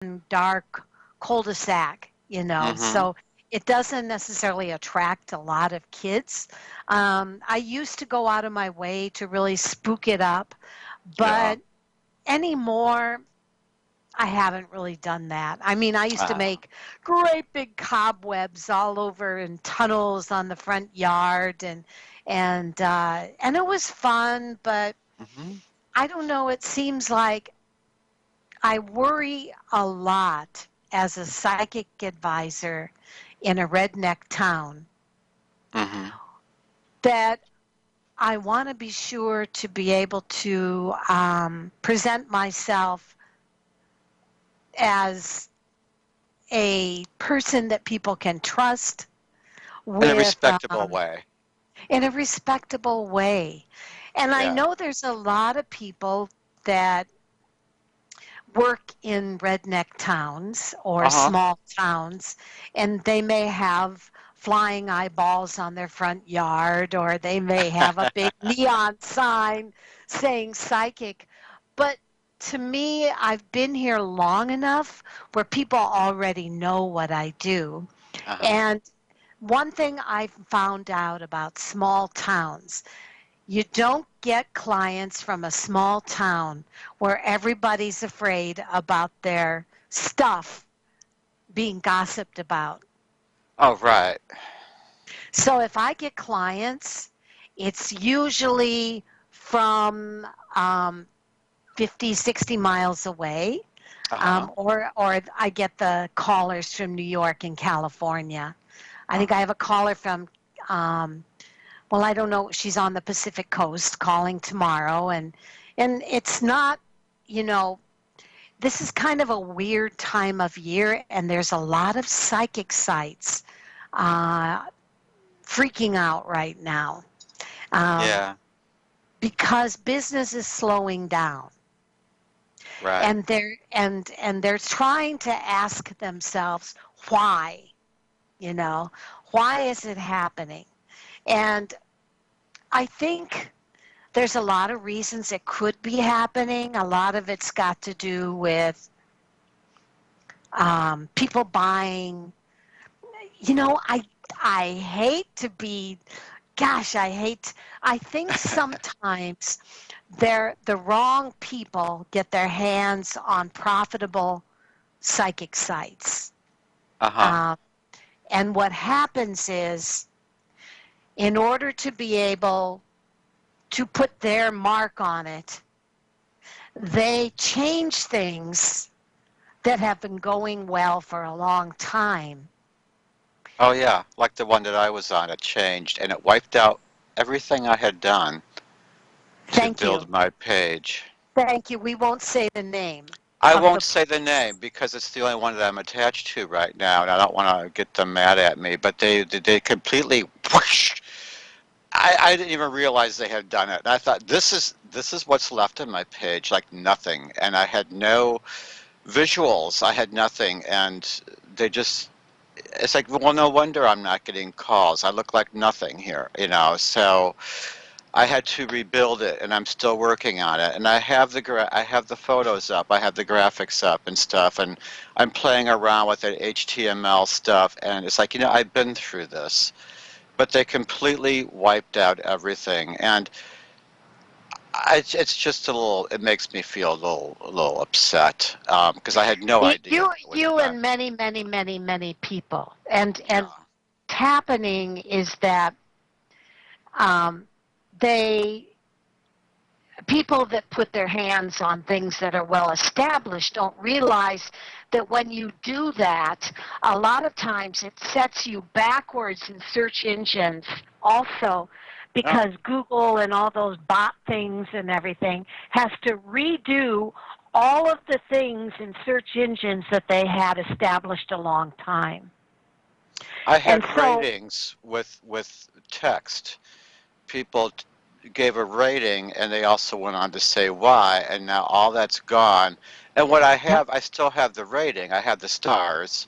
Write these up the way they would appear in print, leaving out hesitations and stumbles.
dark cul-de-sac, Mm-hmm. so it doesn't necessarily attract a lot of kids. I used to go out of my way to really spook it up, Yeah. but anymore, I haven't really done that. I mean, I used to Uh, make great big cobwebs all over in tunnels on the front yard, and it was fun, but mm-hmm. I don't know, it seems like I worry a lot as a psychic advisor in a redneck town Mm-hmm. that I want to be sure to be able to present myself as a person that people can trust In a with respectable way. in a respectable way. And I Yeah. know there's a lot of people that work in redneck towns or Uh-huh. small towns, and they may have flying eyeballs on their front yard, or they may have a big neon sign saying psychic. But to me, I've been here long enough where people already know what I do. Uh-huh. And one thing I've found out about small towns, you don't get clients from a small town where everybody's afraid about their stuff being gossiped about. Oh, right. So if I get clients, it's usually from um, 50, 60 miles away, Uh-huh. or I get the callers from New York and California. I think I Uh-huh. have a caller from well, I don't know, she's on the Pacific Coast calling tomorrow, and it's not, you know, this is kind of a weird time of year, and there's a lot of psychic sites uh, freaking out right now, um, Yeah. because business is slowing down, Right. and they're trying to ask themselves why, you know, why is it happening? And I think there's a lot of reasons it could be happening. A lot of it's got to do with people buying. I hate to be. Gosh, I hate. I think sometimes the wrong people get their hands on profitable psychic sites, Uh-huh. um, and what happens is, in order to be able to put their mark on it, they change things that have been going well for a long time. Oh, yeah. Like the one that I was on, it changed and it wiped out everything I had done to Thank you. build my page. Thank you. We won't say the name I of the won't say the place. name because it's the only one that I'm attached to right now, and I don't want to get them mad at me. But they completely whoosh. I didn't even realize they had done it. And I thought this is what's left on my page, like nothing. And I had no visuals. I had nothing, and they just. It's like, well, no wonder I'm not getting calls. I look like nothing here, you know. So I had to rebuild it, and I'm still working on it. And I have the photos up, I have the graphics up and stuff, and I'm playing around with the HTML stuff. And it's like, I've been through this, but they completely wiped out everything, and it's just a little. It makes me feel a little upset because I had no idea You, what it would have you, done. and many, many, many, many people, and Yeah. what's happening is that um, they people that put their hands on things that are well established don't realize that when you do that, a lot of times it sets you backwards in search engines also, Oh. because Google and all those bot things and everything has to redo all of the things in search engines that they had established a long time. I And had so, ratings with text. People gave a rating and they also went on to say why, and now all that's gone. And what yep. I still have the rating. I have the stars,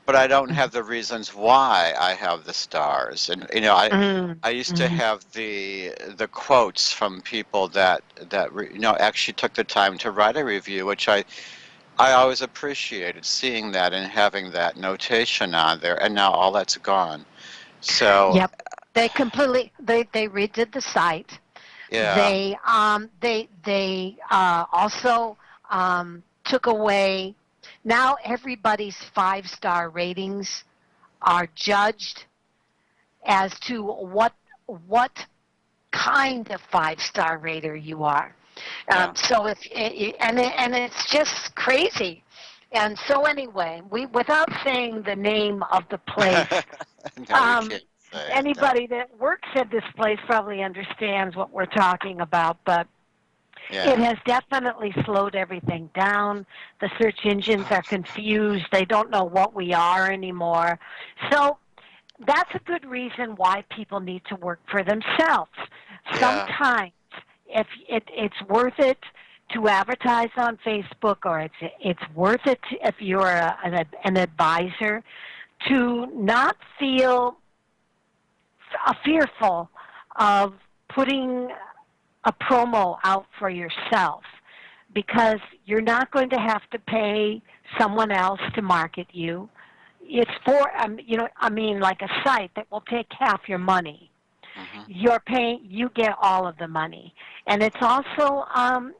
but I don't have the reasons why I have the stars. And I used to Mm-hmm. have the quotes from people that actually took the time to write a review, which I I always appreciated seeing that and having that notation on there, and now all that's gone. So, Yep. They redid the site. yeah, They also took away. Now everybody's 5-star ratings are judged as to what kind of 5-star rater you are. yeah. So if and it's just crazy. And so anyway, we without saying the name of the place, No, you um, can't say it. No. anybody that works at this place probably understands what we're talking about. But it Yeah. has definitely slowed everything down. The search engines are confused. They don't know what we are anymore. So that's a good reason why people need to work for themselves. Yeah. Sometimes, if it's worth it to advertise on Facebook, or it's worth it if you're an advisor to not feel fearful of putting a promo out for yourself, because you're not going to have to pay someone else to market you. It's for I mean, like a site that will take half your money. Hmm. You're paying, you get all of the money. And it's also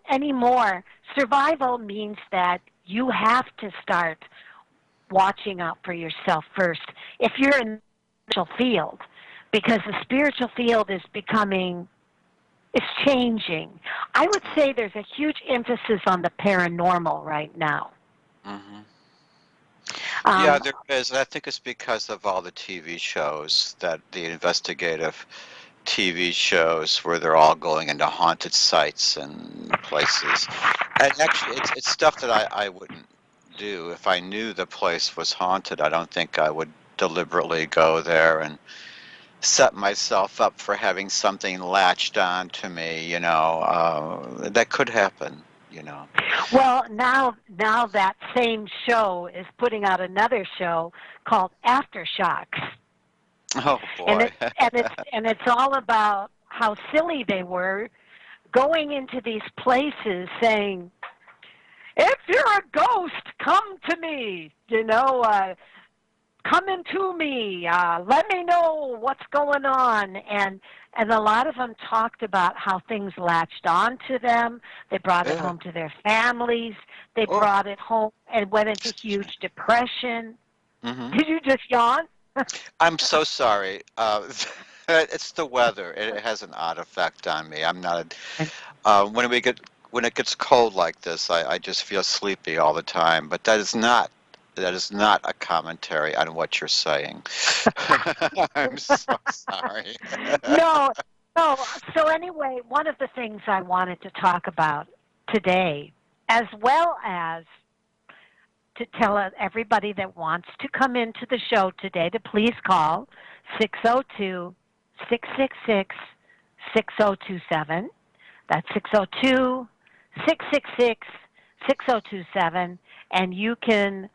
anymore, survival means that you have to start watching out for yourself first if you're in the spiritual field, because the spiritual field is becoming, it's changing. I would say there's a huge emphasis on the paranormal right now. Hmm. Yeah, Um, there is. And I think it's because of all the TV shows, that the investigative TV shows where they're all going into haunted sites and places. And actually, it's stuff that I wouldn't do if I knew the place was haunted. I don't think I would deliberately go there and set myself up for having something latched on to me, that could happen, you know. well, now that same show is putting out another show called Aftershocks, Oh and boy. it's all about how silly they were going into these places saying, "If you're a ghost, come to me." Come into me, let me know what's going on. And a lot of them talked about how things latched on to them. They brought it Yeah. home to their families. They Oh, brought it home and went into excuse me. huge depression. Hmm. Did you just yawn? I'm so sorry. It's the weather. It has an odd effect on me. I'm not when it gets cold like this, I just feel sleepy all the time. But that is not a commentary on what you're saying. I'm so sorry. No, no. So anyway, one of the things I wanted to talk about today, as well as to tell everybody that wants to come into the show today to please call 602 666 6027. That's 602 666 6027. And you can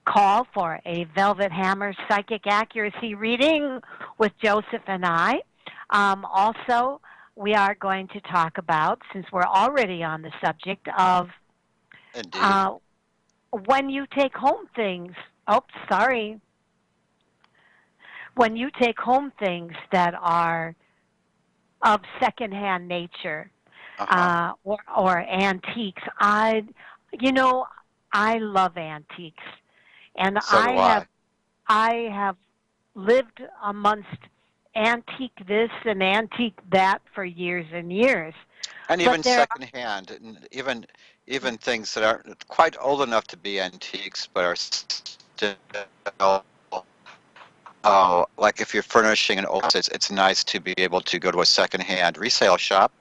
call for a Velvet Hammer psychic accuracy reading with Joseph and I. Also, we are going to talk about, since we're already on the subject of Indeed. uh, when you take home things, oh, sorry, when you take home things that are of secondhand nature, Uh-huh. or antiques, you know, I love antiques, and So do I. I have lived amongst antique this and antique that for years and years. And But even there, secondhand, and even things that aren't quite old enough to be antiques, but are still, like if you're furnishing an old house, it's nice to be able to go to a secondhand resale shop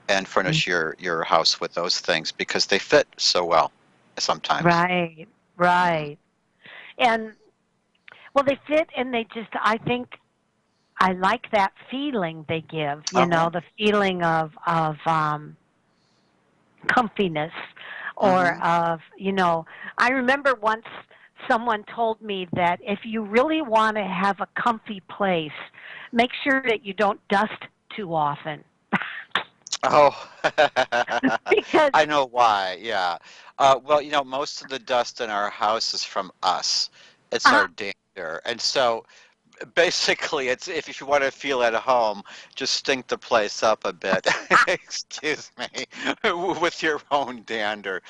and furnish your house with those things because they fit so well sometimes. right, Hmm. right, and well, they fit, and they just, I think, I like that feeling they give. Uh-huh. The feeling of comfiness, or Hmm. of, I remember once someone told me that if you really want to have a comfy place, make sure that you don't dust too often. Oh, because I know why. Yeah. Well, most of the dust in our house is from us. It's uh, our dander. And so basically, it's if you want to feel at home, just stink the place up a bit. Excuse me, with your own dander.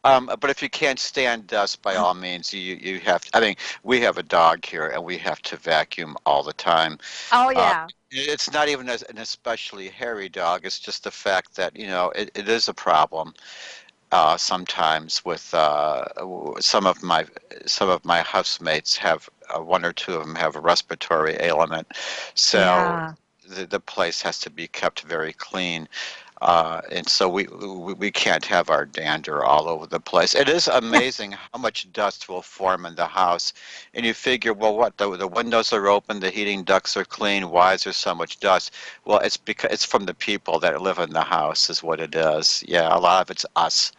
But if you can't stand dust, by all means, you have. I mean, we have a dog here, and we have to vacuum all the time. oh Uh, yeah, it's not even an especially hairy dog. It's just the fact that it is a problem sometimes with some of my housemates have one or two of them have a respiratory ailment, so yeah. the place has to be kept very clean. And so we can't have our dander all over the place. It is amazing how much dust will form in the house, and you figure, well, what the windows are open, the heating ducts are clean. Why is there so much dust? Well, it's because it's from the people that live in the house, is what it is. Yeah, a lot of it's us.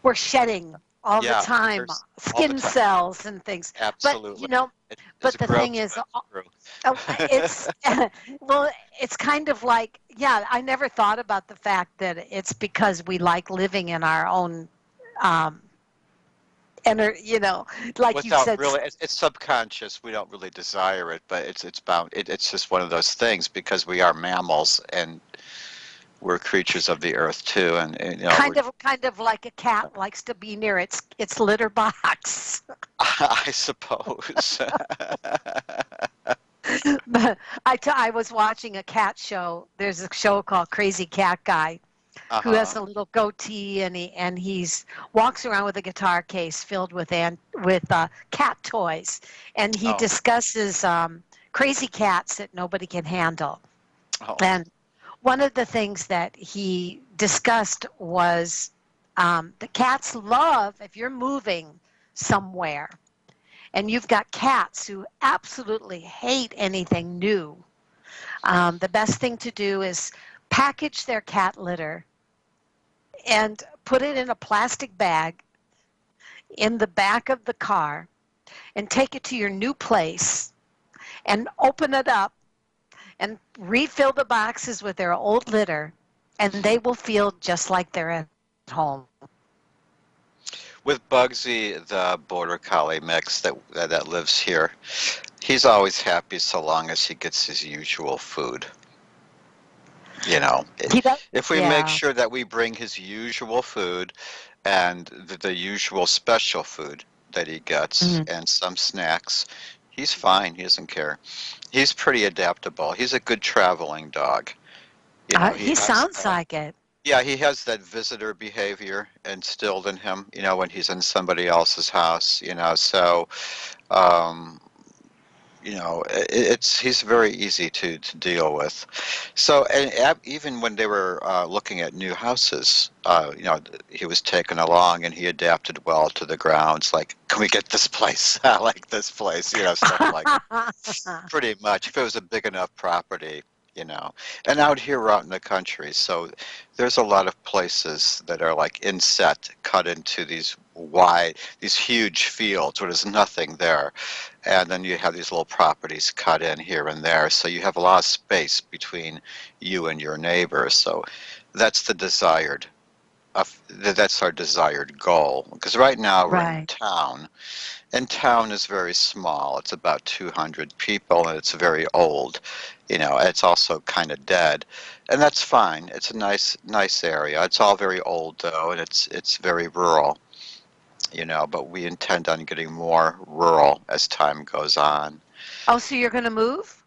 We're shedding all the Yeah, time, there's all the skin time. cells and things. But Absolutely. It's but the thing gross, is, but it's oh, it's true. well, it's kind of like, yeah, I never thought about the fact that it's because we like living in our own, um, like you Without said, really, it's subconscious. We don't really desire it, but it's bound. It's just one of those things because we are mammals and we're creatures of the earth too, and we're. kind of like a cat likes to be near its litter box. I suppose. But I was watching a cat show. There's a show called Crazy Cat Guy, who has Uh-huh. a little goatee, and he's walks around with a guitar case filled with cat toys, and he Oh. discusses crazy cats that nobody can handle. Oh. And one of the things that he discussed was the cats love if you're moving somewhere and you've got cats who absolutely hate anything new. The best thing to do is package their cat litter and put it in a plastic bag in the back of the car and take it to your new place and open it up and refill the boxes with their old litter, and they will feel just like they're at home. With Bugsy, the border collie mix that lives here, he's always happy so long as he gets his usual food. You know, He does, if we make yeah. sure that we bring his usual food and the usual special food that he gets Mhm. and some snacks, he's fine. He doesn't care. He's pretty adaptable. He's a good traveling dog. He He has sounds like it. yeah, he has that visitor behavior instilled in him, when he's in somebody else's house. So um, it's he's very easy to deal with. So, and even when they were looking at new houses, he was taken along and he adapted well to the grounds. Like, can we get this place? I like this place, stuff like pretty much. If it was a big enough property, you know. And out here, we're out in the country, so there's a lot of places that are like inset, cut into these huge fields where there's nothing there. And then you have these little properties cut in here and there, so you have a lot of space between you and your neighbor. So that's the desired, that's our desired goal. Because right now we're in Right. town, and town is very small. It's about 200 people, and it's very old. It's also kind of dead, and that's fine. It's a nice area. It's all very old though, and it's very rural. But we intend on getting more rural as time goes on. Oh, so you're going to move?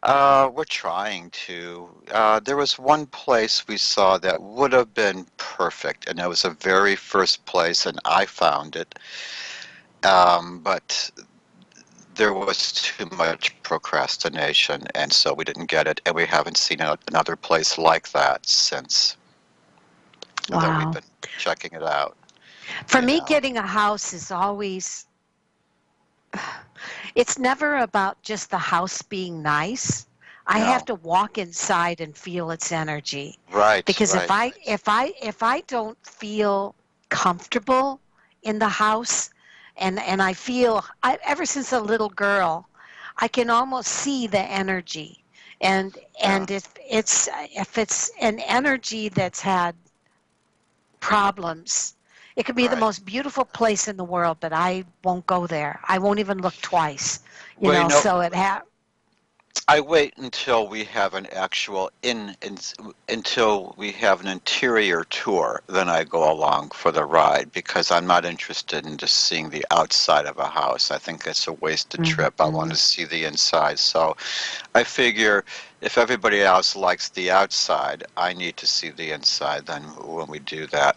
We're trying to. There was one place we saw that would have been perfect, and it was the very first place, and I found it. But there was too much procrastination, and so we didn't get it, and we haven't seen another place like that since, although we've Wow. been checking it out, For you me, know. getting a house is always, it's never about just the house being nice. I have No. to walk inside and feel its energy. Right, Because if right. I don't feel comfortable in the house, and I feel ever since a little girl, I can almost see the energy. And Yeah. if it's an energy that's had problems, it could be the Right. most beautiful place in the world, but I won't go there. I won't even look twice, Well, so I wait until we have an actual until we have an interior tour, then I go along for the ride because I'm not interested in just seeing the outside of a house. I think it's a wasted trip. I want Mhm. to see the inside. So I figure if everybody else likes the outside, I need to see the inside then when we do that.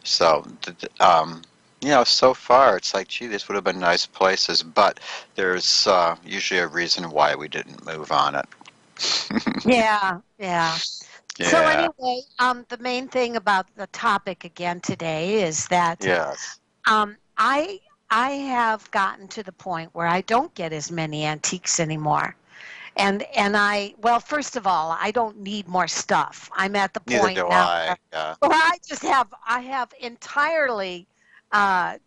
So, so far it's like, gee, this would have been nice places, but there's usually a reason why we didn't move on it. Yeah, yeah. So Yeah. anyway, the main thing about the topic again today is that Yes. I have gotten to the point where I don't get as many antiques anymore. And well, first of all, I don't need more stuff. I'm at the Neither point do now I. Yeah. where I have entirely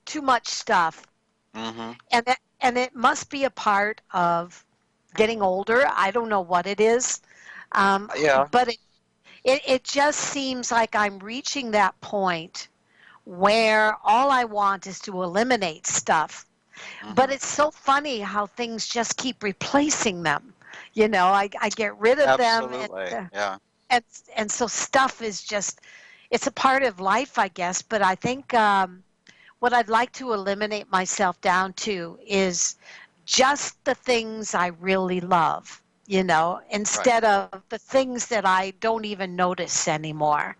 too much stuff, Hmm. and it must be a part of getting older. I don't know what it is, um, Yeah. but it just seems like I'm reaching that point where all I want is to eliminate stuff. But Hmm. it's so funny how things just keep replacing them. I get rid of them, Absolutely. Yeah. and and so stuff is just it's a part of life, I guess. But I think what I'd like to eliminate myself down to is just the things I really love, Right. instead of the things that I don't even notice anymore.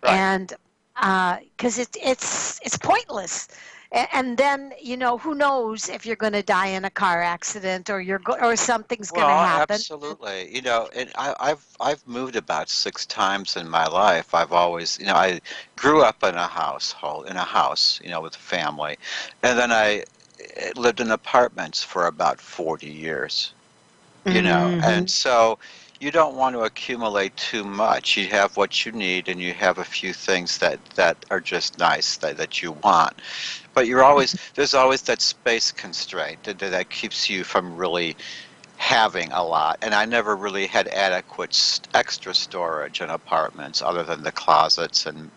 Right. And because it's pointless. And then who knows if you're going to die in a car accident or or something's going to Well, happen. absolutely. And I've moved about 6 times in my life. I've always, I grew up in a household, in a house, with a family, and then I lived in apartments for about 40 years. And Hmm. so you don't want to accumulate too much. You have what you need, and you have a few things that are just nice that you want. But there's always that space constraint that keeps you from really having a lot, and I never really had adequate extra storage in apartments other than the closets and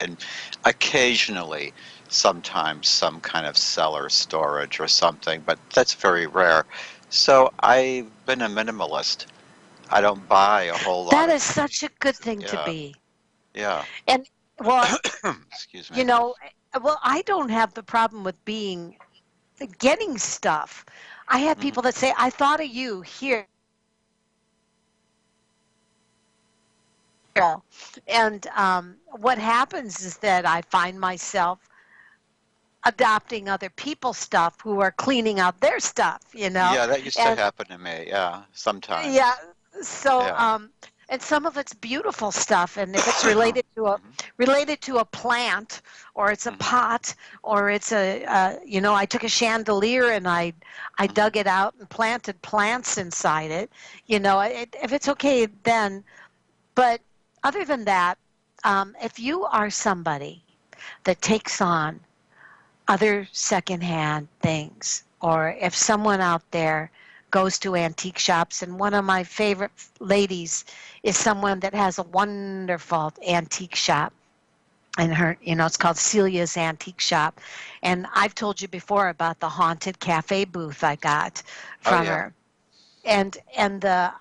occasionally sometimes some kind of cellar storage or something, but that's very rare. So I've been a minimalist. I don't buy a whole lot That of is such things. a good thing to Yeah, be. yeah. And well, Excuse me. you know, I don't have the problem with getting stuff. I had Hmm. people that say, "I thought of you here." And what happens is that I find myself adopting other people's stuff who are cleaning out their stuff. Yeah, that used to And happen to me. Yeah, yeah, sometimes. so Yeah. and some of it's beautiful stuff, and if it's Hmm. related to a plant, or it's a Hmm. pot, or it's I took a chandelier and I Hmm. dug it out and planted plants inside it. If it's okay, then. But other than that, if you are somebody that takes on other secondhand things, or if someone out there goes to antique shops, and one of my favorite ladies is someone that has a wonderful antique shop, and it's called Celia's Antique Shop. And I've told you before about the haunted cafe booth I got Oh from yeah. her. And the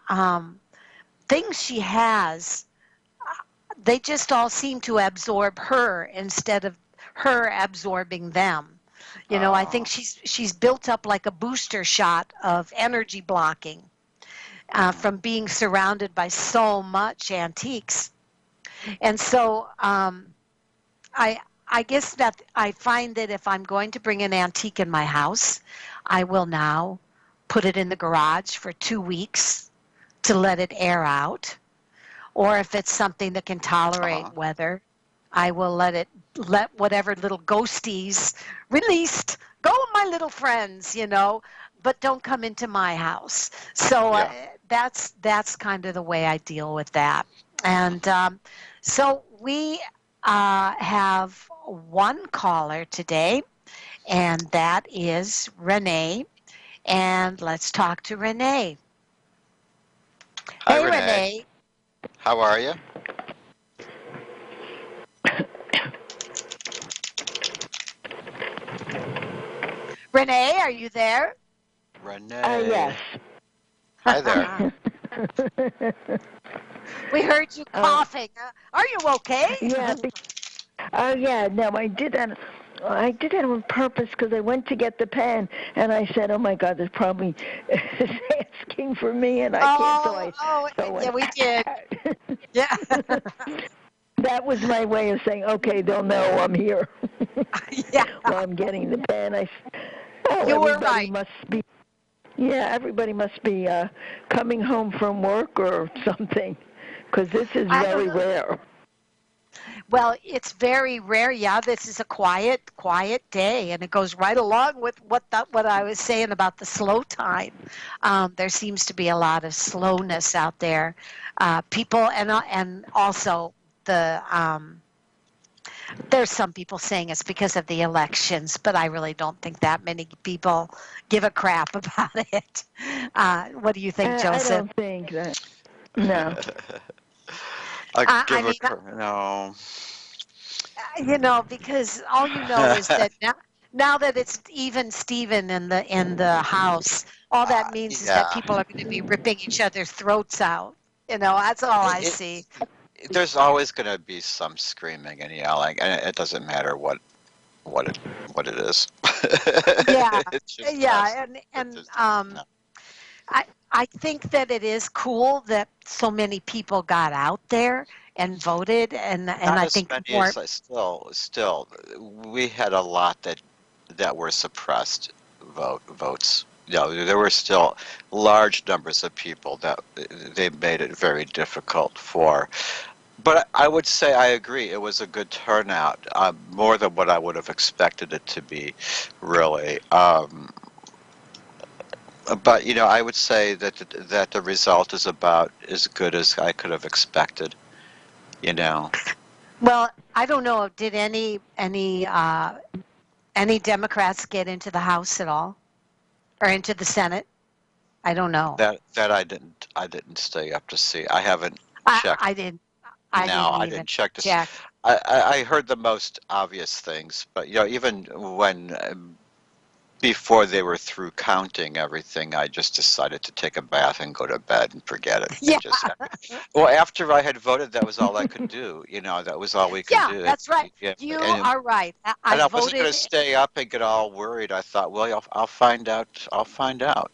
things she has, they just all seem to absorb her instead of her absorbing them. I think Oh. she's built up like a booster shot of energy blocking Mhm. from being surrounded by so much antiques. And so I I guess that I find that if I'm going to bring an antique in my house, I will now put it in the garage for 2 weeks to let it air out. Or if it's something that can tolerate Uh-huh. weather, I will let whatever little ghosties released go, my little friends, but don't come into my house. So Yeah. that's kind of the way I deal with that. And Mhm. so we have one caller today, and that is Renee. And let's talk to Renee. Hi, Hey, Renee. Renee. How are you? Renee, are you there? Yes. Renee. Hi there. We heard you uh, coughing. Are you okay? yeah. Oh, yeah. No, I did that. I did that on purpose because I went to get the pen, and I said, "Oh my God, there's probably is asking for me, and I can't." So I Yeah, went. we did. Yeah, That was my way of saying, "Okay, they'll know I'm here." yeah. While I'm getting the pen, oh, You were everybody right. must be. Yeah, everybody must be coming home from work or something, because this is I don't very know. rare. Well, it's very rare. Yeah, this is a quiet day, and it goes right along with what I was saying about the slow time. There seems to be a lot of slowness out there. People and also the there's some people saying it's because of the elections, but I really don't think that many people give a crap about it. What do you think, I Joseph? don't think that. No. I I give a mean, no. because all you know is that now that it's even Steven in the house, all that means is that Yeah. people are going to be ripping each other's throats out. That's all I It, see. there's always going to be some screaming and yelling, and it doesn't matter what it what it is. Yeah, It's just yeah, constant. It's and just no. I I think that it is cool that so many people got out there and voted, and Not I as think many more. as still, we had a lot that were suppressed votes. There were still large numbers of people that they made it very difficult for. But I would say I agree. It was a good turnout, more than what I would have expected it to be, really. But I would say that the result is about as good as I could have expected. You know. Well, I don't know. Did any Democrats get into the House at all or into the Senate? I don't know. That I didn't stay up to see. I haven't I checked. I didn't I No, didn't I even didn't check this. check. I heard the most obvious things, but even when before they were through counting everything, I just decided to take a bath and go to bed and forget it. Yeah, Well, after I had voted, that was all I could do. That was all we could yeah, do. that's right. Yeah, You and are right. I and I wasn't going voted. to stay up and get all worried. I thought, well, I'll find out. I'll find out.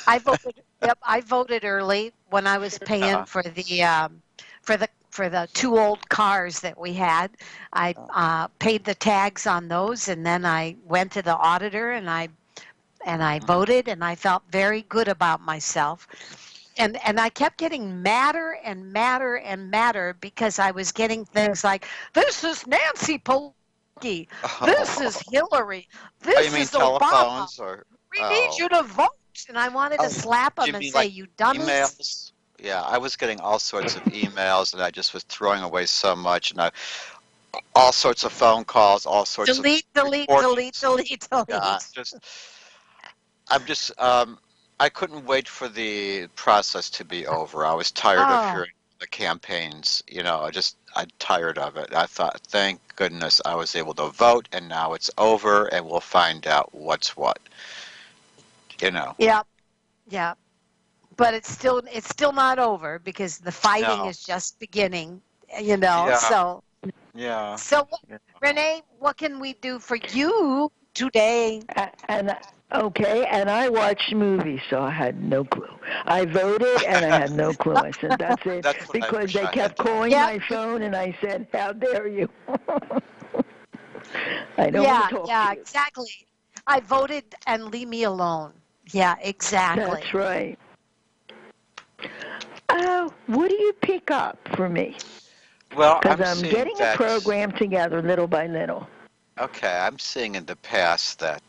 I voted. Yep, I voted early when I was paying uh, for the two old cars that we had. I uh, paid the tags on those, and then I went to the auditor and I mhm. voted, and I felt very good about myself. And I kept getting madder and madder and madder because I was getting things like, "This is Nancy Pelosi, this is Hillary, Oh, you this mean is Obama. telephones or We need oh you to vote." And I wanted to oh? slap Do them you and mean say, like "You dummies." emails? Yeah, I was getting all sorts of emails, and I just was throwing away so much, and all sorts of phone calls, all sorts of Delete, delete, delete, recordings. delete, Yeah, delete. I'm just I couldn't wait for the process to be over. I was tired of Oh, hearing the campaigns. I'm tired of it. I thought, thank goodness I was able to vote, and now it's over, and we'll find out what's what. You know. yeah, yeah. But it's still not over because the fighting No. is just beginning. You know. Yeah. So Yeah. so Yeah. Renee, what can we do for you today? And okay, and I watched movies, so I had no clue. I voted, and I had no clue. I said, "That's it," That's what I because wish they I had kept done. calling Yep. my phone, and I said, "How dare you?" I don't want Yeah, to talk to yeah, you. exactly. I voted and leave me alone. Yeah, That's exactly. right. What do you pick up for me? Well, Because I'm I'm seeing getting a that. program together little by little. Okay, I'm seeing in the past that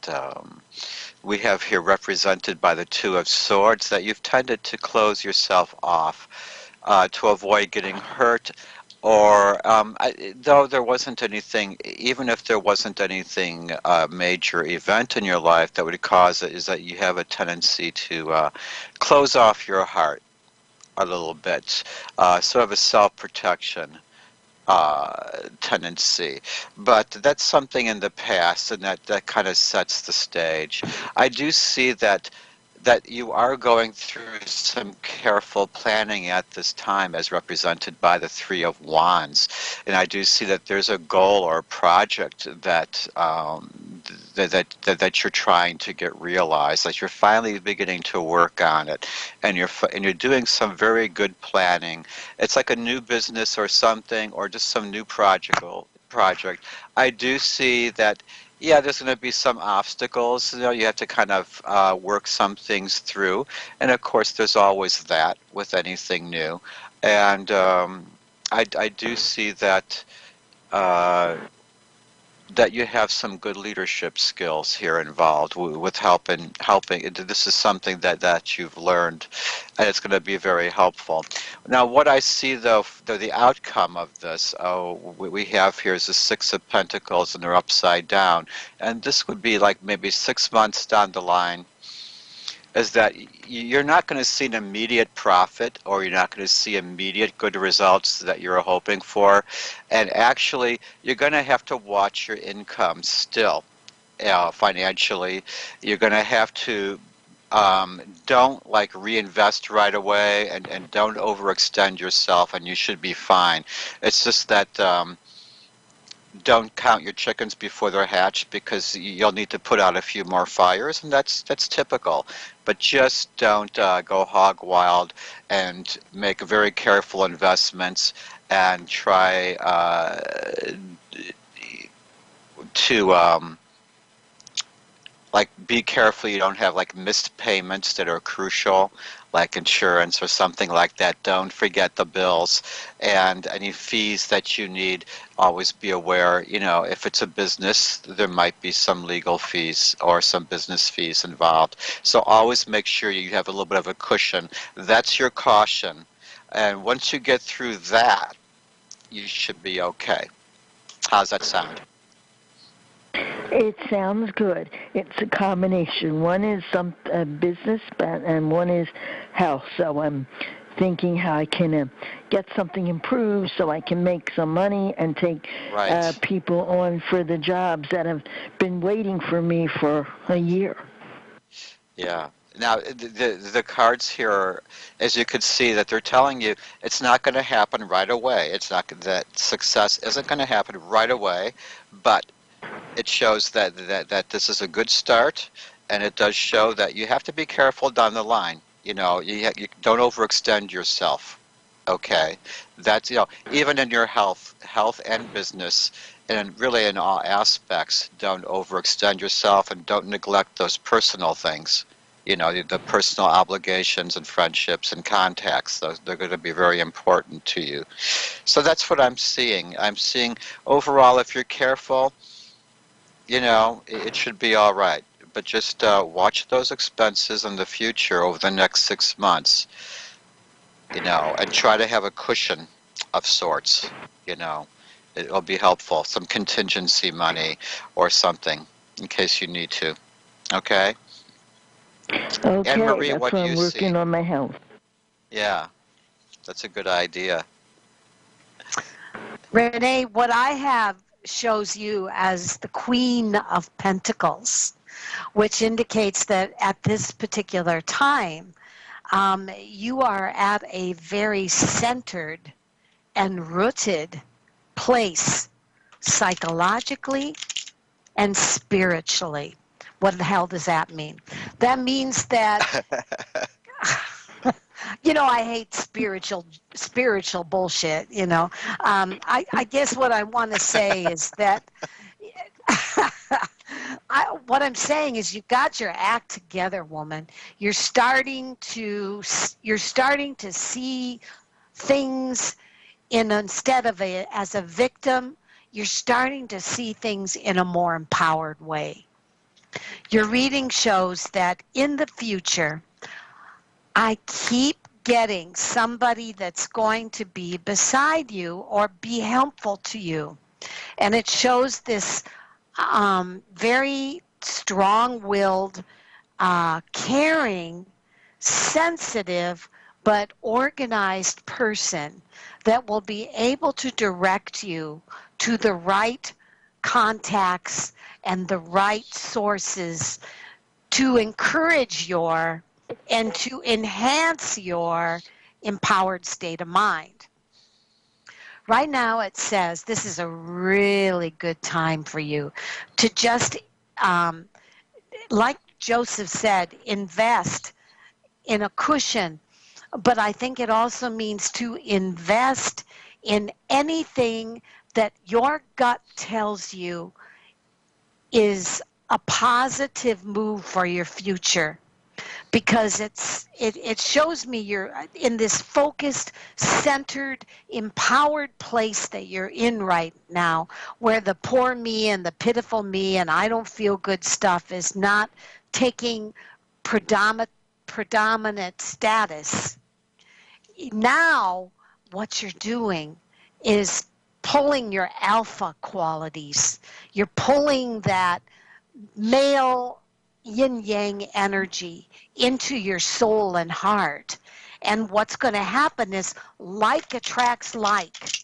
we have here represented by the Two of Swords that you've tended to close yourself off to avoid getting hurt. Or though there wasn't anything, even if there wasn't anything major event in your life that would cause it, is that you have a tendency to close off your heart a little bit, sort of a self-protection tendency. But that's something in the past, and that kind of sets the stage. I do see that you are going through some careful planning at this time, as represented by the Three of Wands, and I do see that there's a goal or a project that you're trying to get realized, that you're finally beginning to work on it, and you're doing some very good planning. It's like a new business or something, or just some new project. I do see that, yeah, there's going to be some obstacles. You have to kind of work some things through, and of course, there's always that with anything new. And I do see that uh, that you have some good leadership skills here involved with helping. This is something that you've learned, and it's going to be very helpful. Now, what I see though, the outcome of this, we have here is the Six of Pentacles, and they're upside down, and this would be like maybe 6 months down the line, is that you're not going to see an immediate profit, or you're not going to see immediate good results that you're hoping for. And actually, you're going to have to watch your income still financially. You're going to have to don't like reinvest right away, and don't overextend yourself, and you should be fine. It's just that don't count your chickens before they're hatched, because you'll need to put out a few more fires, and that's typical. But just don't go hog wild, and make very careful investments, and try to like be careful you don't have like missed payments that are crucial, like insurance or something like that. Don't forget the bills, and any fees that you need, always be aware, if it's a business, there might be some legal fees or some business fees involved. So always make sure you have a little bit of a cushion. That's your caution. And once you get through that, you should be okay. How's that sound? It sounds good. It's a combination. One is some business, and one is health. So I'm thinking how I can get something improved, so I can make some money and take Right. people on for the jobs that have been waiting for me for a year. Yeah. Now, the cards here, as you could see, that they're telling you it's not going to happen right away. It's not that success isn't going to happen right away, but it shows that this is a good start, and it does show that you have to be careful down the line. You don't overextend yourself. Okay, that's even in your health and business, and really in all aspects, don't overextend yourself, and don't neglect those personal things. The personal obligations and friendships and contacts. They're going to be very important to you. So that's what I'm seeing. I'm seeing overall, if you're careful, it should be all right. But just watch those expenses in the future over the next 6 months, and try to have a cushion of sorts. It'll be helpful. Some contingency money or something in case you need to. Okay? Anne Okay, Marie, that's what why do I'm you see? working on my health. Yeah, that's a good idea. Renee, what I have shows you as the Queen of Pentacles, which indicates that at this particular time, you are at a very centered and rooted place psychologically and spiritually. What the hell does that mean? That means that I hate spiritual bullshit. I guess what I want to say is that what I'm saying is you got your act together, woman. You're starting to see things instead of as a victim. You're starting to see things in a more empowered way. Your reading shows that in the future, I keep getting somebody that's going to be beside you or be helpful to you. And it shows this very strong-willed, caring, sensitive, but organized person that will be able to direct you to the right contacts and the right sources to encourage your and to enhance your empowered state of mind. Right now it says this is a really good time for you to just, like Joseph said, invest in a cushion. But I think it also means to invest in anything that your gut tells you is a positive move for your future, because it shows me you're in this focused, centered, empowered place that you're in right now, where the poor me and the pitiful me and I don't feel good stuff is not taking predominant status. Now what you're doing is pulling your alpha qualities. You're pulling that male yin-yang energy into your soul and heart. And what's going to happen is like attracts like.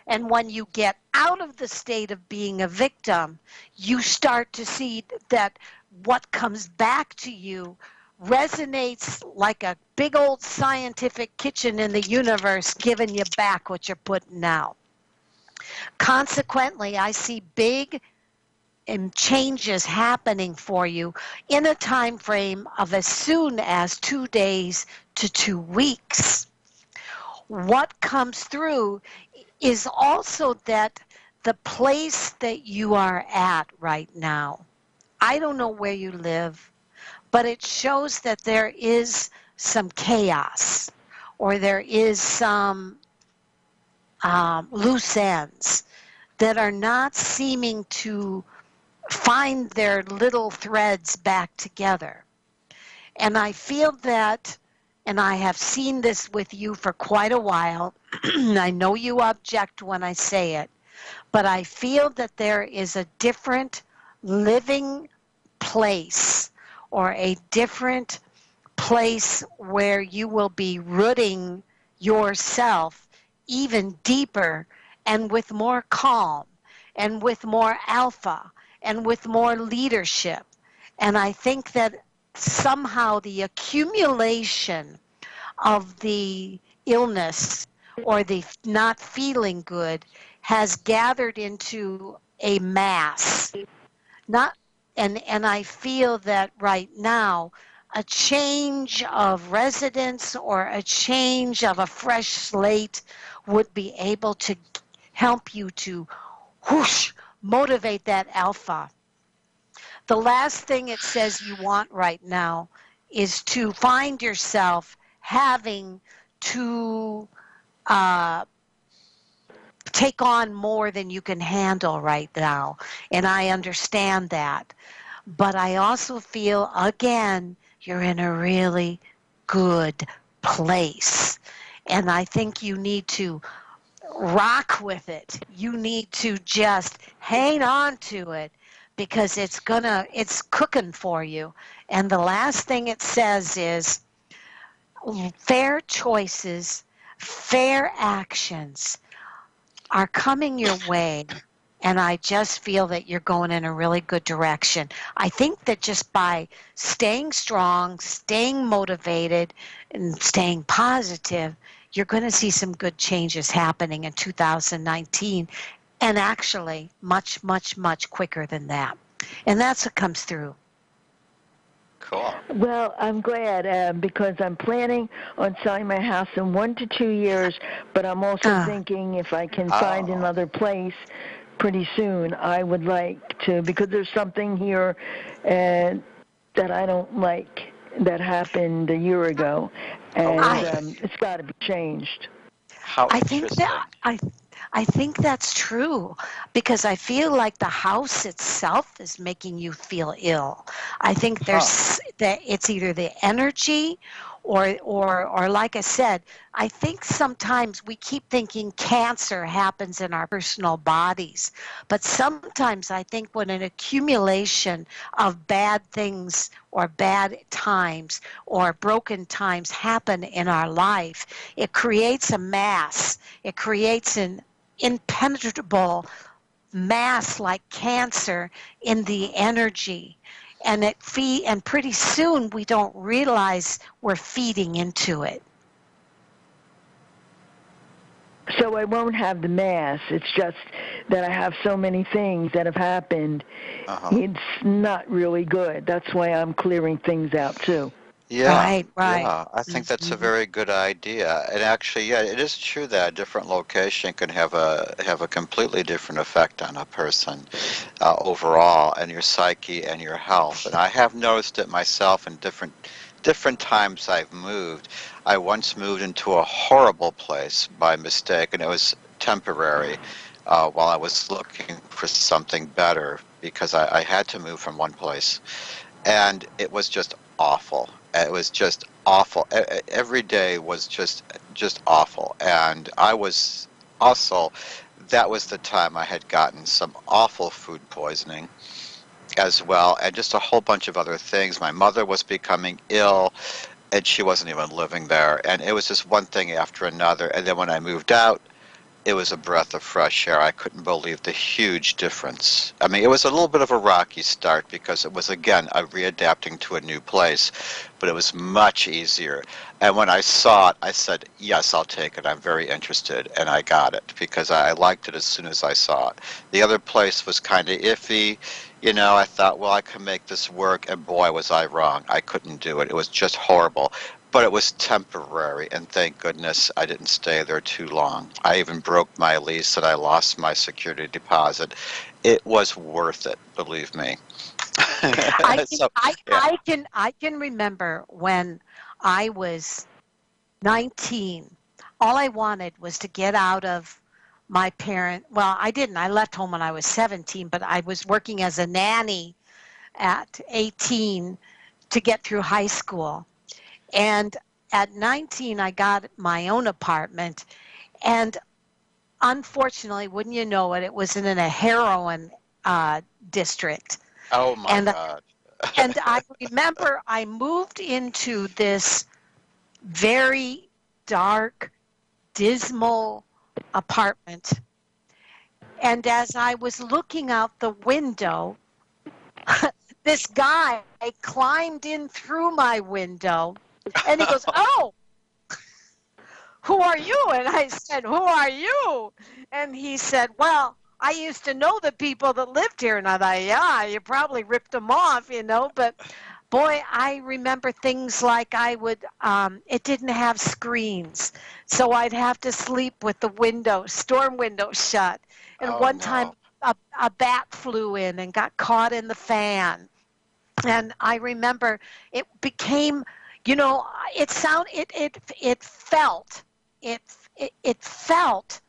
And when you get out of the state of being a victim, you start to see that what comes back to you resonates like a big old scientific kitchen in the universe giving you back what you're putting out. Consequently, I see big changes happening for you in a time frame of as soon as 2 days to 2 weeks. What comes through is also that the place that you are at right now, I don't know where you live, but it shows that there is some chaos, or there is some loose ends that are not seeming to find their little threads back together. And I feel that, and I have seen this with you for quite a while, I know you object when I say it, but I feel that there is a different living place, or a different place where you will be rooting yourself even deeper and with more calm and with more alpha and with more leadership. And I think that somehow the accumulation of the illness or the not feeling good has gathered into a mass. And I feel that right now a change of residence or a change of a fresh slate would be able to help you to whoosh, motivate that alpha. The last thing it says you want right now is to find yourself having to take on more than you can handle right now. And I understand that. But I also feel, again, you're in a really good place. And I think you need to rock with it. You need to just hang on to it, because it's cooking for you. And the last thing it says is fair choices, fair actions are coming your way. And I just feel that you're going in a really good direction. I think that just by staying strong, staying motivated, and staying positive, you're going to see some good changes happening in 2019, and actually much, much, much quicker than that. And that's what comes through. Cool. Well, I'm glad because I'm planning on selling my house in 1 to 2 years, but I'm also thinking if I can find another place pretty soon, I would like to, because there's something here that I don't like that happened a year ago, and it's got to be changed. How interesting. I think that's true, because I feel like the house itself is making you feel ill. I think that it's either the energy or like I said, I think sometimes we keep thinking cancer happens in our personal bodies, but sometimes I think when an accumulation of bad things or bad times or broken times happen in our life, it creates a mass. It creates an impenetrable mass like cancer in the energy, and and pretty soon we don't realize we're feeding into it. So I won't have the mass. It's just that I have so many things that have happened. It's not really good. That's why I'm clearing things out too. Yeah, Right, right. yeah, I think that's a very good idea. And actually, yeah, it is true that a different location can have a completely different effect on a person overall, and your psyche and your health. And I have noticed it myself in different times I've moved. I once moved into a horrible place by mistake, and it was temporary while I was looking for something better because I had to move from one place, and it was just awful. It was just awful. Every day was just awful, and I was also, that was the time I had gotten some awful food poisoning as well, and just a whole bunch of other things. My mother was becoming ill, and she wasn't even living there, and it was just one thing after another. And then when I moved out, it was a breath of fresh air. I couldn't believe the huge difference. I mean, it was a little bit of a rocky start because it was, again, a readapting to a new place, but it was much easier. And when I saw it, I said, yes, I'll take it. I'm very interested. And I got it because I liked it as soon as I saw it. The other place was kind of iffy. You know, I thought, well, I can make this work. And boy, was I wrong. I couldn't do it. It was just horrible. But it was temporary, and thank goodness I didn't stay there too long. I even broke my lease and I lost my security deposit. It was worth it, believe me. So, yeah. I can remember when I was 19. All I wanted was to get out of my parent. Well, I didn't. I left home when I was 17, but I was working as a nanny at 18 to get through high school. And at 19, I got my own apartment. And unfortunately, wouldn't you know it, it was in a heroin district. Oh my And God. and I remember I moved into this very dark, dismal apartment. And as I was looking out the window, this guy climbed in through my window and he goes, "Oh, who are you?" And I said, "Who are you?" And he said, "Well, I used to know the people that lived here." And I thought, yeah, you probably ripped them off, you know. But boy, I remember things like I would, it didn't have screens. So I'd have to sleep with the storm window shut. And Oh one time no. a bat flew in and got caught in the fan. And I remember it became, you know, it felt, it felt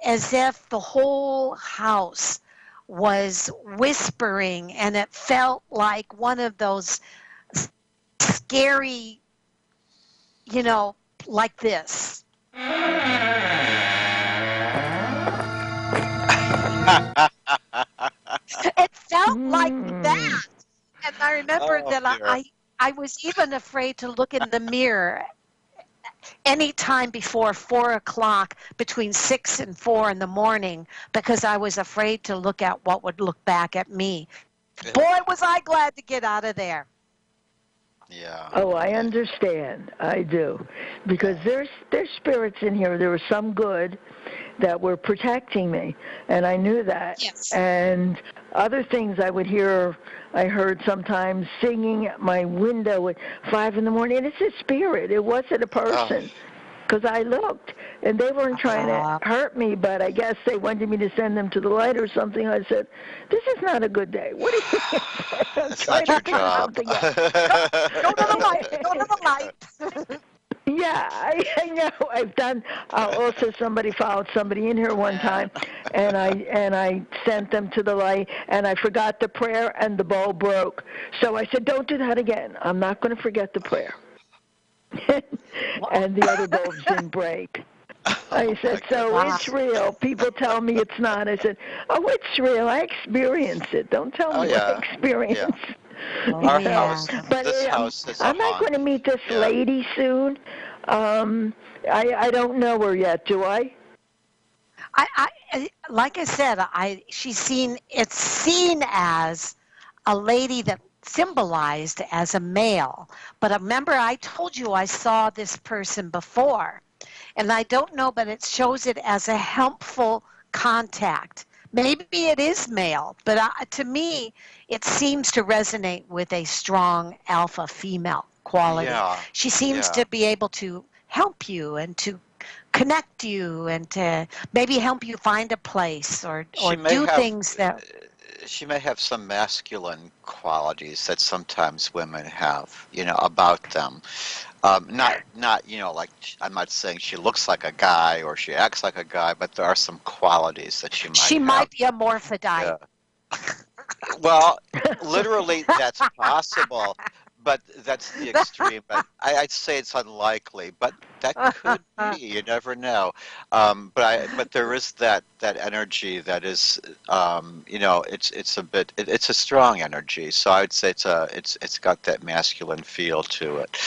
as if the whole house was whispering, and it felt like one of those scary, you know, like this. It felt like that. And I remember Oh that dear. I was even afraid to look in the mirror any time before 4 o'clock, between 6 and 4 in the morning, because I was afraid to look at what would look back at me. Boy, was I glad to get out of there. Yeah. Oh, I understand. I do, because there's spirits in here. There was some good that were protecting me, and I knew that. Yes. And other things I would hear, I heard sometimes singing at my window at 5 in the morning. And it's a spirit. It wasn't a Oh, person. Because I looked, and they weren't trying to hurt me, but I guess they wanted me to send them to the light or something. I said, "This is not a good day. What do you I'm it's trying not to your do job. something else." Go to the light. Go to the light. Yeah, I know. I've done. Also, somebody followed somebody in here one time, and I sent them to the light, and I forgot the prayer, and the bowl broke. So I said, "Don't do that again. I'm not going to forget the prayer." and the other bulbs didn't break. I Oh said, my so Wow. it's goodness. real. People tell me it's not. I said, oh, it's real. I experience it. Don't tell Oh me what I yeah, yeah. experience. Oh, Our yeah. But this house is a I'm not going to haunted. meet this Yeah. lady soon. I don't know her yet, do I? Like I said, it's seen as a lady that symbolized as a male. But remember, I told you I saw this person before, and I don't know, but it shows it as a helpful contact. Maybe it is male, but to me, it seems to resonate with a strong alpha female quality. Yeah. She seems Yeah. to be able to help you and to connect you and to maybe help you find a place or She may do have things that she may have some masculine qualities that sometimes women have, about them. Not, like I'm not saying she looks like a guy or she acts like a guy, but there are some qualities that she might she have. might be a morphodite. Yeah. Well, literally, that's possible, but that's the extreme. But I'd say it's unlikely, but that could be. You never know. But there is that energy that is, it's a bit, it's a strong energy. So I'd say it's got that masculine feel to it.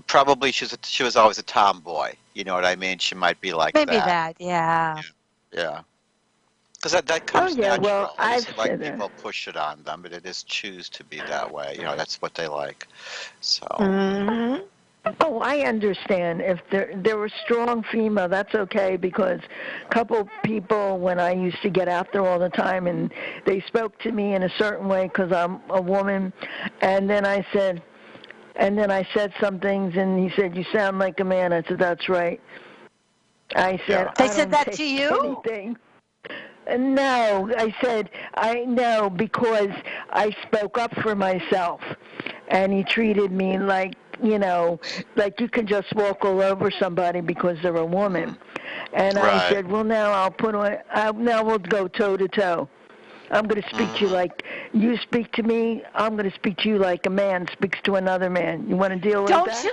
Probably she was always a tomboy. You know what I mean? She might be like Maybe that. that, yeah. Yeah. Because that Oh, comes yeah, well, natural. It I've isn't like said that. people push it on them, but it is choose to be that way. That's what they like. So, Hmm. Oh, I understand. If there were strong female, that's okay because a couple people when I used to get out there all the time and they spoke to me in a certain way because I'm a woman, and then I said some things and he said you sound like a man. I said that's right. I said yeah. They I said don't that take to you? anything. No, I said I no because I spoke up for myself, and he treated me like like you can just walk all over somebody because they're a Hmm. woman. And I Right. said, well, now I'll put on. Now we'll go toe to toe. I'm going to speak to you Hmm. like you speak to me. I'm going to speak to you like a man speaks to another man. You want to deal with Don't that? you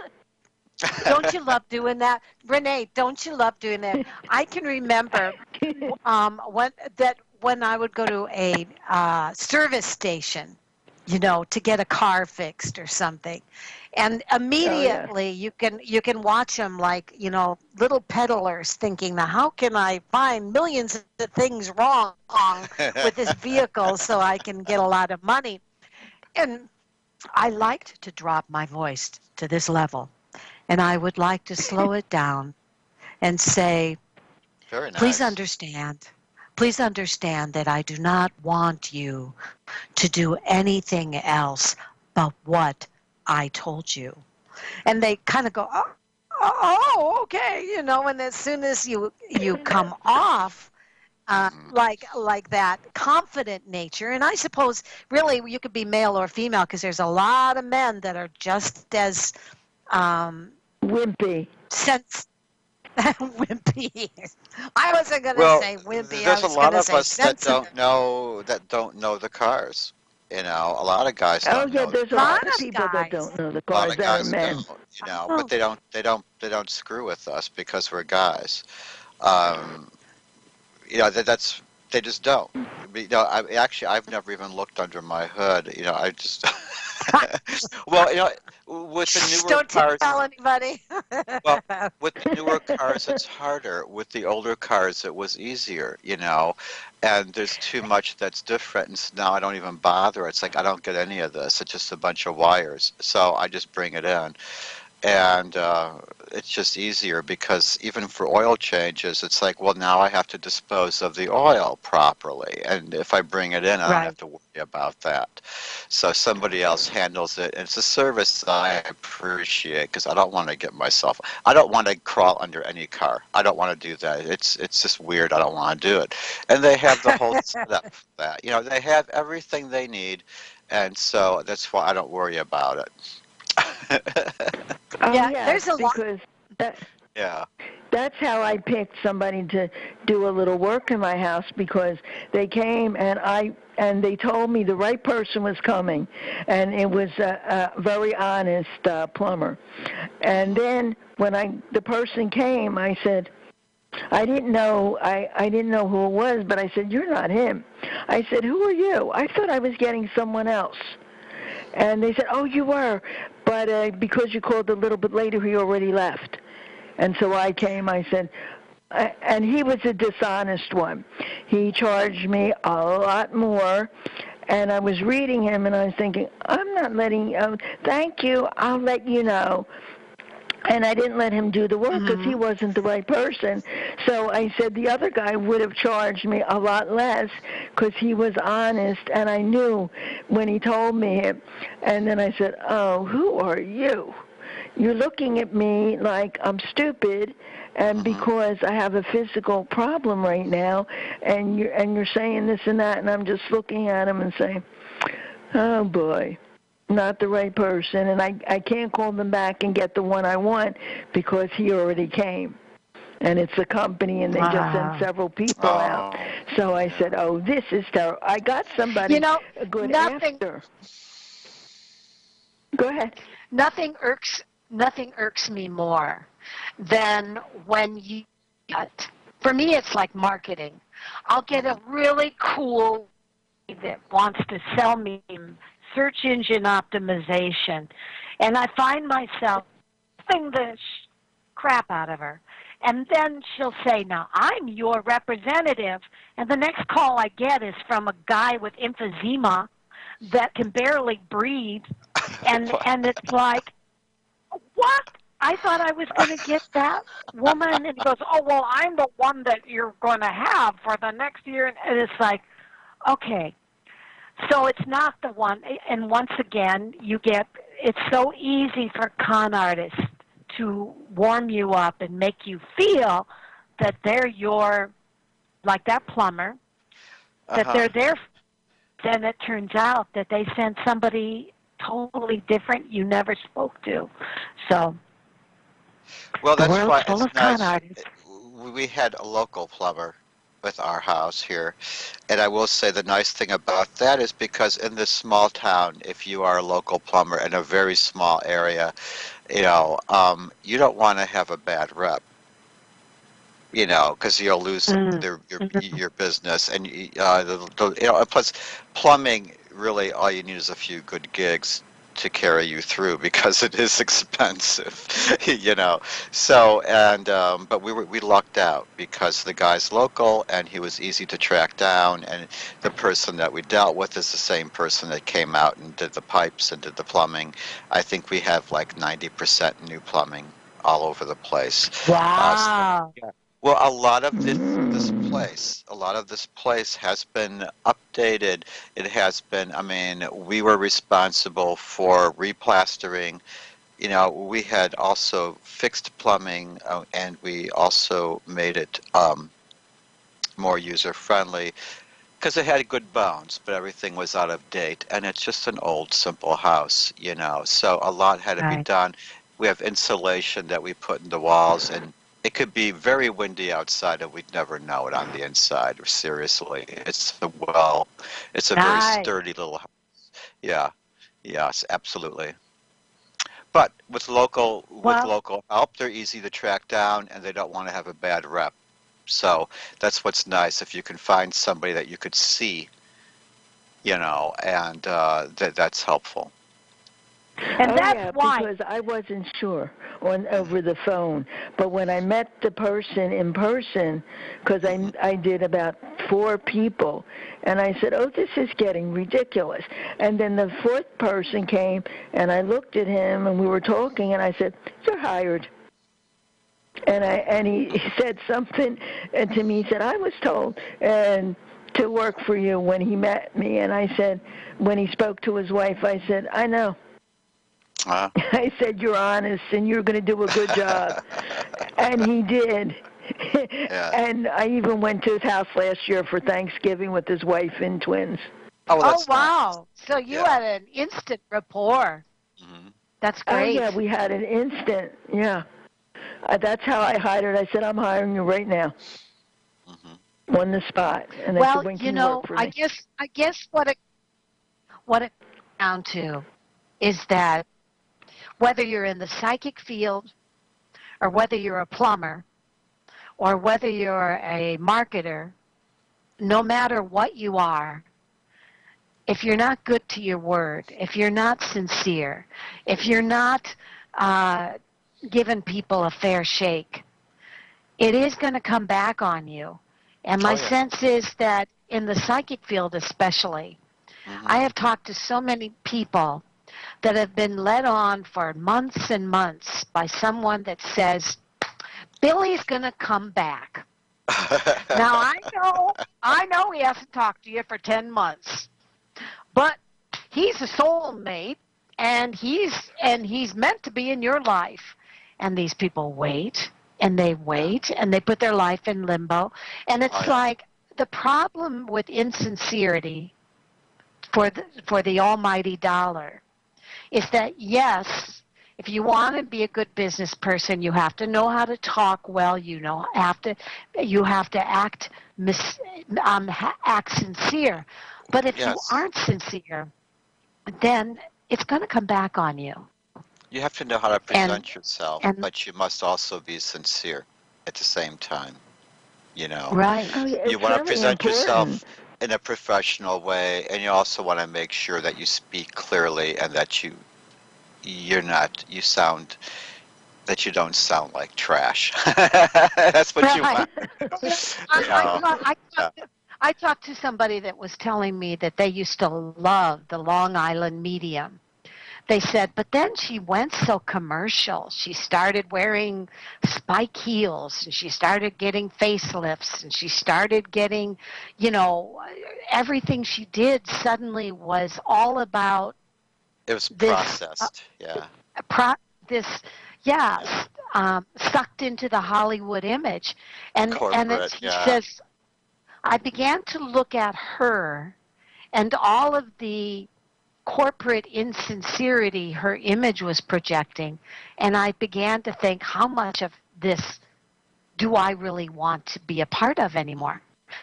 don't you love doing that? Renee, don't you love doing that? I can remember when I would go to a service station, to get a car fixed or something, and Oh yeah. immediately you can watch them like little peddlers thinking, now how can I find millions of things wrong with this vehicle so I can get a lot of money? And I liked to drop my voice to this level, and I would like to slow it down and say, Very Please nice. understand. Please understand that I do not want you to do anything else but what I told you. And they kind of go, okay, and as soon as you come off Hmm. like that confident nature, and I suppose really you could be male or female because there's a lot of men that are just as um, Wimpy. sense wimpy. I wasn't going to Well, say wimpy. I there's a was going lot to of say us that sensitive. don't know the cars. A lot of guys Oh don't yeah, know the there's a A lot lot of cars. of people that guys. don't know the A lot cars of that are guys men. don't, but Oh, they don't screw with us because we're guys. Um, that's they just don't. I've never even looked under my hood. I just well, with the shh, newer don't cars, tell anybody. well, with the newer cars, it's harder. With the older cars, it was easier, and there's too much that's different. And so now I don't even bother. It's like I don't get any of this. It's just a bunch of wires. So I just bring it in. And it's just easier because even for oil changes, it's like, well, now I have to dispose of the oil properly. And if I bring it in, I don't Right. have to worry about that. So somebody else handles it. And it's a service that I appreciate because I don't want to crawl under any car. I don't want to do that. It's just weird. I don't want to do it. And they have the whole setup for that. They have everything they need. And so that's why I don't worry about it. Oh Yeah, yes, there's a lot. because that Yeah. that's how I picked somebody to do a little work in my house, because they came and they told me the right person was coming, and it was a very honest plumber. And then when the person came, I said, I didn't know who it was, but I said, "You're not him." I said, "Who are you?" I thought I was getting someone else. And they said, "Oh, you were, but because you called a little bit later, he already left." And so I came. I said, and he was a dishonest one. He charged me a lot more. And I was reading him, and I was thinking, I'm not letting, thank you, I'll let you know. And I didn't let him do the work because he wasn't the right person. So I said the other guy would have charged me a lot less because he was honest, and I knew when he told me it. And then I said, "Oh, who are you? You're looking at me like I'm stupid, and because I have a physical problem right now, and you're saying this and that," and I'm just looking at him and saying, "Oh boy, not the right person," and I can't call them back and get the one I want because he already came. And it's a company, and they just sent several people out. So I said, "Oh, this is terrible." I got somebody good after. Go ahead. Nothing irks me more than when you get, for me it's like marketing. I'll get a really cool that wants to sell me search engine optimization, and I find myself laughing the crap out of her. And then she'll say, "Now, I'm your representative." And the next call I get is from a guy with emphysema that can barely breathe. And it's like, what? I thought I was going to get that woman. And he goes, "Oh, well, I'm the one that you're going to have for the next year." And it's like, okay. So it's not the one. And once again, it's so easy for con artists to warm you up and make you feel that they're like that plumber, that they're there. Then it turns out that they sent somebody totally different you never spoke to. So, Well, the that's world's why full it's of con nice. artists. We had a local plumber with our house here, and I will say the nice thing about that is because in this small town, if you are a local plumber in a very small area, you don't want to have a bad rep, because you'll lose your business, and plus plumbing, really all you need is a few good gigs to carry you through because it is expensive, So but we lucked out because the guy's local and he was easy to track down, and the person that we dealt with is the same person that came out and did the pipes and did the plumbing. I think we have like 90% new plumbing all over the place. Wow. Well, a lot of this place has been updated. It has been, I mean, we were responsible for replastering. We had also fixed plumbing, and we also made it more user-friendly because it had good bones, but everything was out of date, and it's just an old, simple house, So a lot had to be done. We have insulation that we put in the walls, and it could be very windy outside, and we'd never know it on the inside. Seriously, it's a very sturdy little house. Yeah, yes, absolutely. But with local help, they're easy to track down, and they don't want to have a bad rep. So that's what's nice if you can find somebody that you could see, and that's helpful. And that's why. Because I wasn't sure over the phone, but when I met the person in person, because I did about 4 people, and I said, "Oh, this is getting ridiculous." And then the 4th person came, and I looked at him, and we were talking, and I said, "You're hired." And he said something to me. He said, "I was told to work for you when he met me." And I said, when he spoke to his wife, I said, "I know." I said, "You're honest, and you're going to do a good job." And he did. And I even went to his house last year for Thanksgiving with his wife and twins. Oh, wow. Nice. So you had an instant rapport. Mm-hmm. That's great. Oh, yeah, we had an instant, yeah. That's how I hired her. I said, I'm hiring you right now. Mm-hmm. On the spot. And I Well, said, when can you work for me? I guess what it comes down to is that whether you're in the psychic field or whether you're a plumber or whether you're a marketer, no matter what you are, if you're not good to your word, if you're not sincere, if you're not uh, giving people a fair shake, it is going to come back on you. And my sense is that in the psychic field especially, I have talked to so many people that have been led on for months and months by someone that says, Billy's going to come back. Now, I know he hasn't talked to you for 10 months, but he's a soulmate, and he's meant to be in your life. And these people wait, and they wait, and they put their life in limbo. And it's like the problem with insincerity for the almighty dollar is that, yes, if you want to be a good business person, you have to know how to talk well. You have to act act sincere. But if you aren't sincere, then it's going to come back on you. You have to know how to present yourself, but you must also be sincere at the same time. Right. Oh, yeah, You want to really present important. yourself in a professional way, and you also want to make sure that you speak clearly and that you don't sound like trash. That's what you want. I talked to somebody that was telling me that they used to love the Long Island medium. They said, but then she went so commercial. She started wearing spike heels, and she started getting facelifts, and she started getting, everything she did suddenly was all about it was processed. Sucked into the Hollywood image. And she says, I began to look at her and all of the corporate insincerity her image was projecting, and I began to think, how much of this do I really want to be a part of anymore?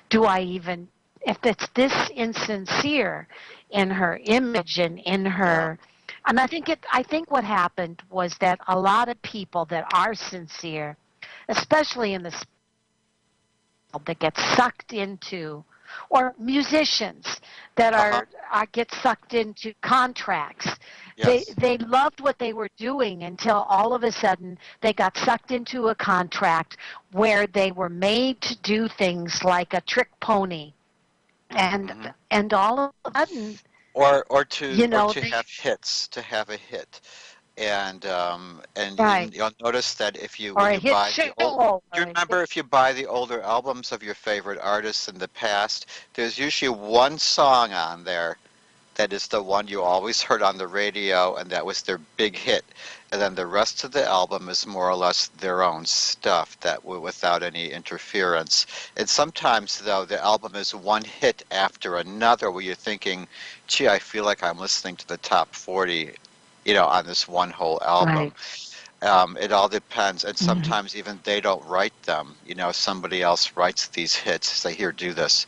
Do I even, if it's this insincere in her image and in her, and I think what happened was that a lot of people that are sincere, especially in the that get sucked into, or musicians that get sucked into contracts. They loved what they were doing until all of a sudden they got sucked into a contract where they were made to do things like a trick pony, and all of a sudden, or to have a hit. And you'll notice that if you buy if you buy the older albums of your favorite artists in the past, there's usually one song on there that is the one you always heard on the radio, and that was their big hit. And then the rest of the album is more or less their own stuff without any interference. And sometimes, though, the album is one hit after another where you're thinking, gee, I feel like I'm listening to the top 40 on this one whole album. Right. It all depends, and sometimes even they don't write them. Somebody else writes these hits. Say, here, do this.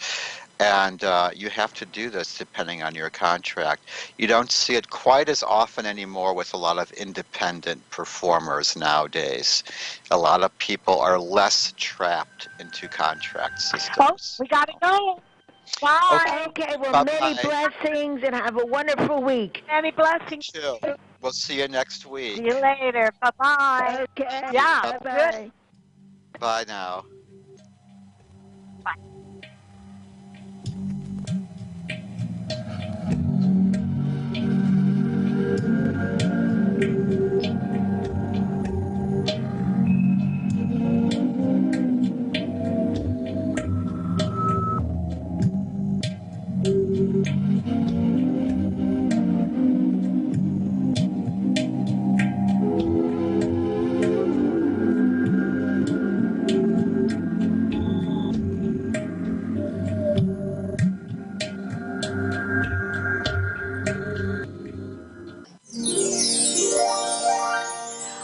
And you have to do this depending on your contract. You don't see it quite as often anymore with a lot of independent performers nowadays. A lot of people are less trapped into contract systems. Oh, we got to go. Bye. Okay, well, many blessings, and have a wonderful week. Many blessings. You too. We'll see you next week. See you later. Bye-bye. Okay. Yeah. Bye-bye. Bye now. Bye.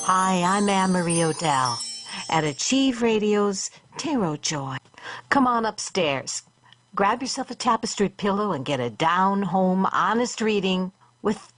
Hi, I'm Anne Marie Odell. at Achieve Radio's Tarot Joy. Come on upstairs. Grab yourself a tapestry pillow and get a down-home, honest reading with